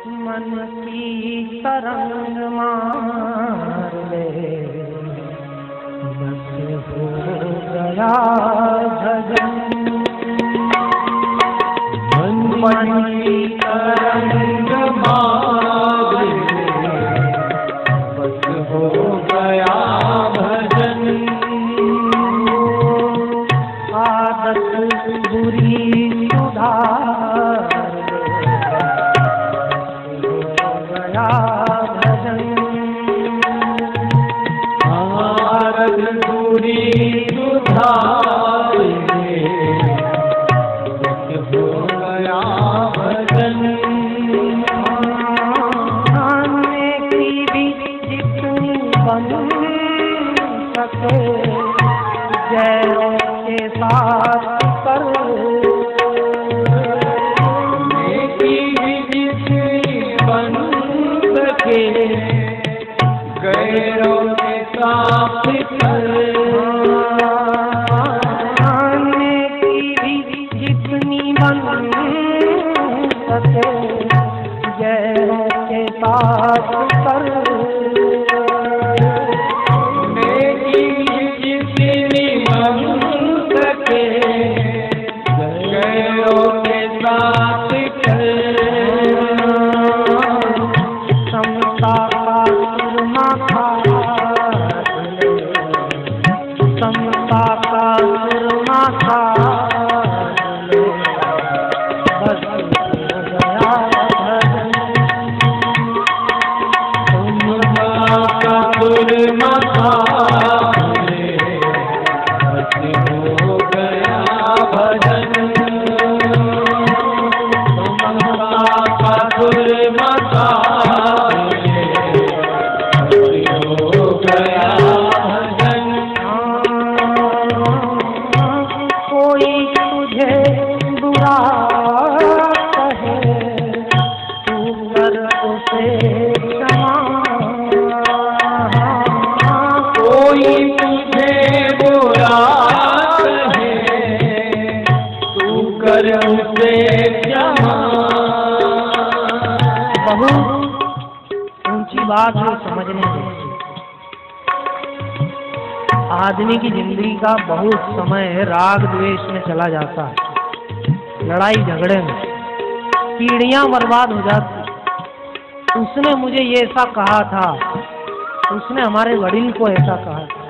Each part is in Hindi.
मन की तरंग मार ले, बस हो गया भजन। मन की तरंग मार ले, बस हो गया भजन। आदत बुरी सुधार पूरी सुधार हो गया भजन। खाने की भी जितनी बन सके जैरों के साथ कर, की भी जितनी बन सके गैरों के साथ कर। खाने की भी जितनी बन सके गैरों के साथ कर। की जितनी बन सके गैरों के साथ कर। समता का सुरमा खा, समता का सुरमा खा, बस हो गया भजन। समता का सुरमा खा, बस हो गया भजन। समता का सुरमा खा, बात है समझने में। आदमी की जिंदगी का बहुत समय राग द्वेष में चला जाता है, लड़ाई झगड़े में, पीढ़ियां बर्बाद हो जाती। उसने मुझे ये ऐसा कहा था, उसने हमारे वडील को ऐसा कहा था।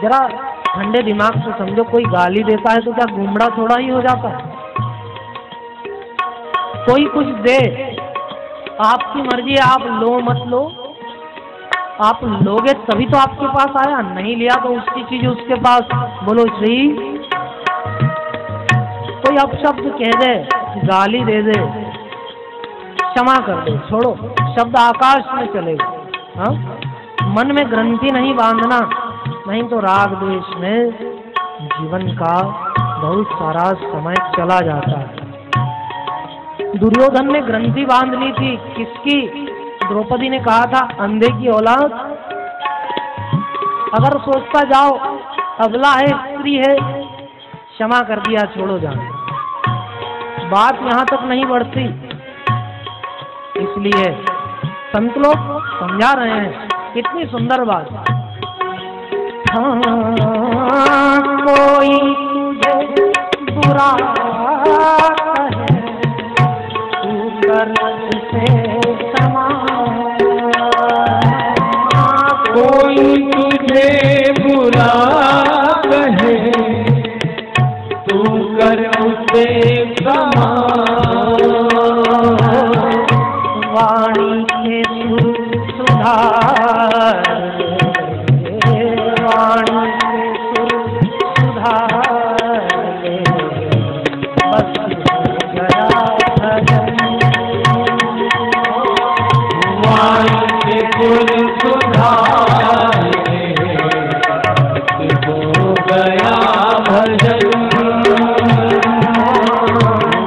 जरा ठंडे दिमाग से समझो, कोई गाली देता है तो क्या गुमड़ा थोड़ा ही हो जाता है? कोई कुछ दे, आपकी मर्जी, आप लो मत लो, आप लोगे तभी तो आपके पास आया, नहीं लिया तो उसकी चीज उसके पास। बोलो श्री, कोई अपशब्द कह दे, गाली दे दे, क्षमा कर दे, छोड़ो, शब्द आकाश में चलेगा। हाँ, मन में ग्रंथि नहीं बांधना, नहीं तो राग द्वेष में जीवन का बहुत सारा समय चला जाता है। दुर्योधन ने ग्रंथि बांध ली थी, किसकी? द्रौपदी ने कहा था अंधे की औलाद। अगर सोचता जाओ अबला है, स्त्री है, क्षमा कर दिया, छोड़ो जाने, बात यहाँ तक नहीं बढ़ती। इसलिए संत लोग समझा रहे हैं, कितनी सुंदर बात। हाँ, कोई तुझे बुरा से क्षमा, कोई तुझे बुरा कहे तू कर उसे क्षमा। वाणी के सुर सुधार, वाणी के सुर सुधार, बस हो गया भजन। कुल सुधार हो गया भजन।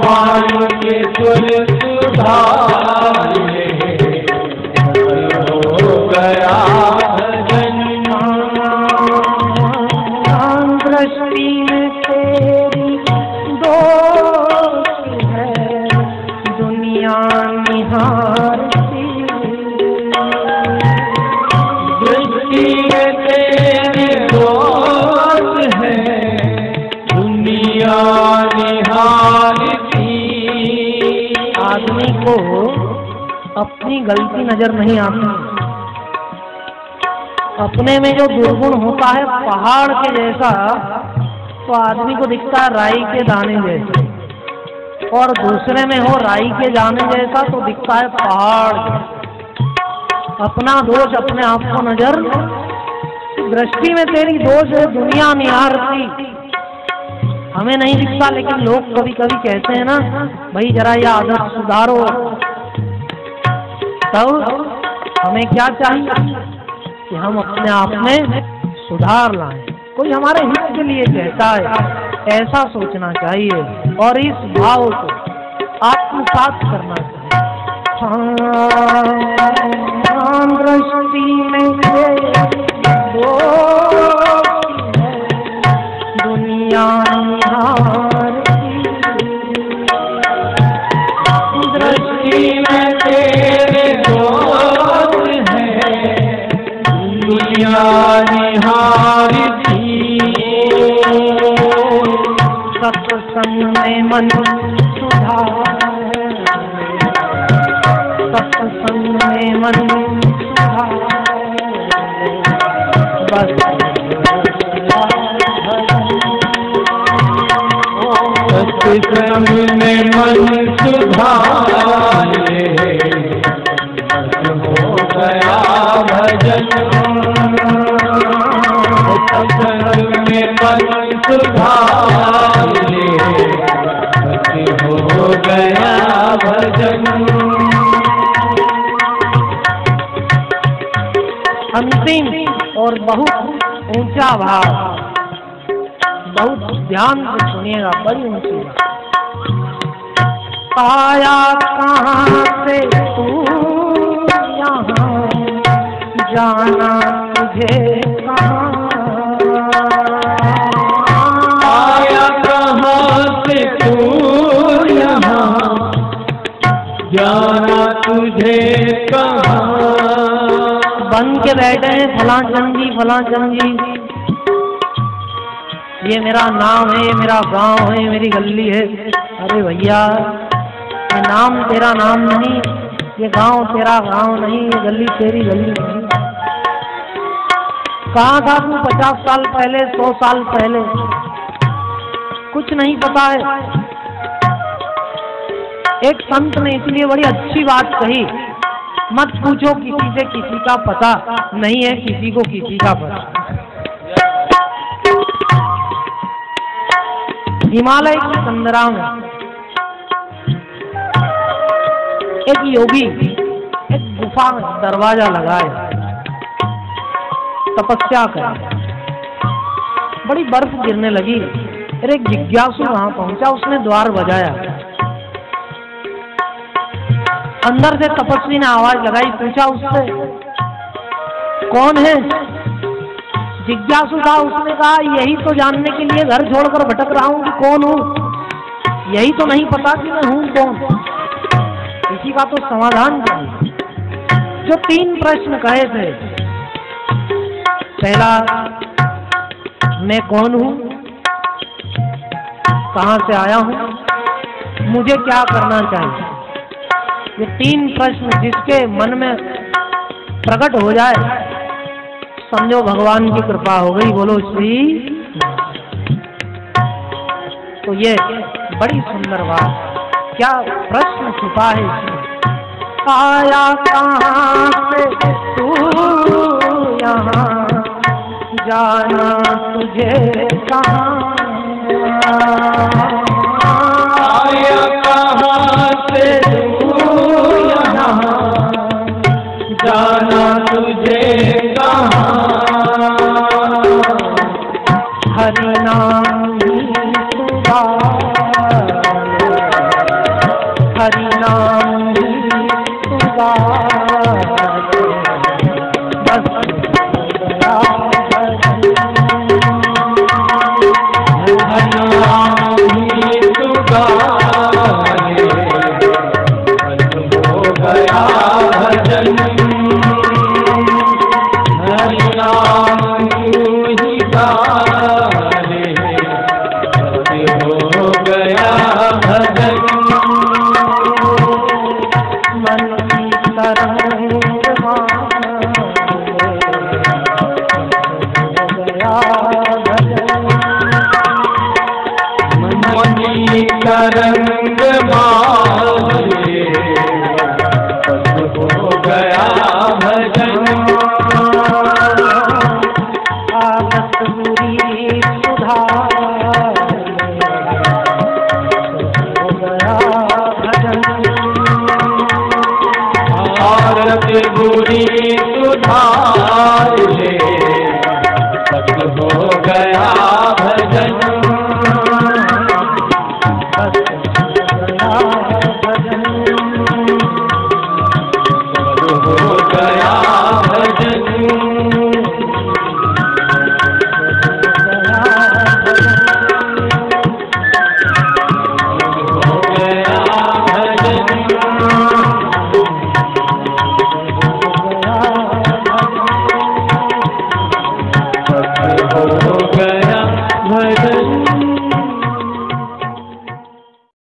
वाणी के कुल सुधार हो गया भजन। दृष्टि में तेरी दोष है, निहारती। आदमी को अपनी गलती नजर नहीं आती। अपने में जो दुर्गुण होता है पहाड़ के जैसा, तो आदमी को दिखता है राई के दाने जैसे, और दूसरे में हो राई के दाने जैसा तो दिखता है पहाड़ जैसा। अपना दोष अपने आप को नजर, दृष्टि में तेरी दोष है, दुनिया निहारती, हमें नहीं दिखता। लेकिन लोग कभी कभी कहते हैं ना, भाई जरा यह आदत सुधारो। तब हमें क्या चाहिए कि हम अपने आप में सुधार लाएं। कोई हमारे हित के लिए कहता है, ऐसा सोचना चाहिए और इस भाव को आत्मसात करना चाहिए। दृष्टि में दुनिया दृष्टि में तेरे दोस्त है, दुनिया निहारती। सत्संग में मन सुधार, सत्संग में मन सुधार, बस सत्संग में मन सुधार ले, हो गया भजन। सत्संग में मन सुधार ले, हो गया भजन। अंतिम और बहुत ऊंचा भाव, बहुत ध्यान से सुनिएगा, बड़ी ऊंची बात। आया कहाँ से तू यहाँ, जाना तुझे कहाँ। आया कहाँ से तू यहाँ, जाना तुझे कहाँ। बन के बैठे हैं फलां चंदी फलां चंदी, ये मेरा नाम है, ये मेरा गांव है, मेरी गली है। अरे भैया, ये नाम तेरा नाम नहीं, ये गांव तेरा गांव नहीं, ये गली तेरी गली नहीं। कहाँ था तू 50 साल पहले, 100 साल पहले? कुछ नहीं पता है। एक संत ने इसलिए बड़ी अच्छी बात कही, मत पूछो किसी से किसी का पता, नहीं है किसी को किसी का पता। हिमालय की कंदरा में एक योगी एक गुफा में दरवाजा लगाए, तपस्या करे। बड़ी बर्फ गिरने लगी, फिर एक जिज्ञासु वहां पहुंचा, उसने द्वार बजाया। अंदर से तपस्वी ने आवाज लगाई, पूछा उससे कौन है? जिज्ञासु था, उसने कहा यही तो जानने के लिए घर छोड़कर भटक रहा हूं कि कौन हूं। यही तो नहीं पता कि मैं हूं कौन। इसी का तो समाधान करिए। जो 3 प्रश्न कहे थे, पहला मैं कौन हूं, कहां से आया हूं, मुझे क्या करना चाहिए। ये 3 प्रश्न जिसके मन में प्रकट हो जाए, समझो भगवान की कृपा हो गई। बोलो श्री। तो ये बड़ी सुंदर बात, क्या प्रश्न छुपा है इसमें। आया कहाँ से तू यहाँ, जाना तुझे कहाँ। आया कहाँ से तू यहाँ, जाना तुझे कहाँ। हरि नाम ही सुधार, हरि नाम ही सुधार, बस गया भजन। हरि नाम ही सुधार, हो गया भजन। हरि नाम ही गारे, हो तरंग माधुरी